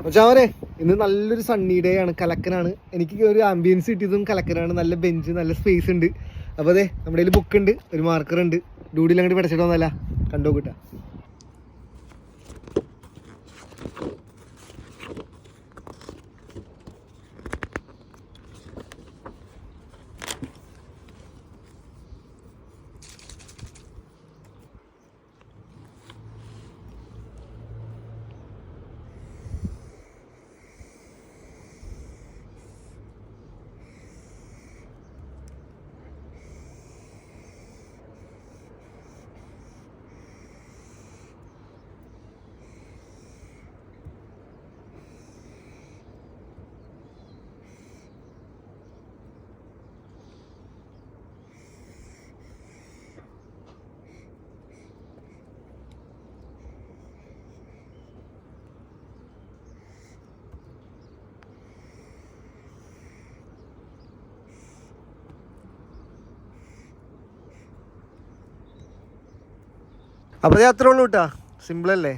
പക്ഷേ ഇന്ന് നല്ലൊരു സണ്ണി ഡേ ആണ്, കലക്കനാണ്. എനിക്ക് ഒരു ആംബിയൻസ് കിട്ടിയതും കലക്കനാണ്. നല്ല ബെഞ്ച്, നല്ല സ്പേസ് ഉണ്ട്. അപ്പോൾ അതെ, നമ്മുടെ കയ്യിൽ ബുക്ക് ഉണ്ട്, ഒരു മാർക്കർ ഉണ്ട്. ഡ്യൂഡിയിൽ അങ്ങോട്ട് പഠിച്ചിട്ട് വന്നല്ല, കണ്ടോക്കിട്ടാ. അപ്പോൾ അത് അത്രേ ഉള്ളൂ കേട്ടോ, സിമ്പിളല്ലേ.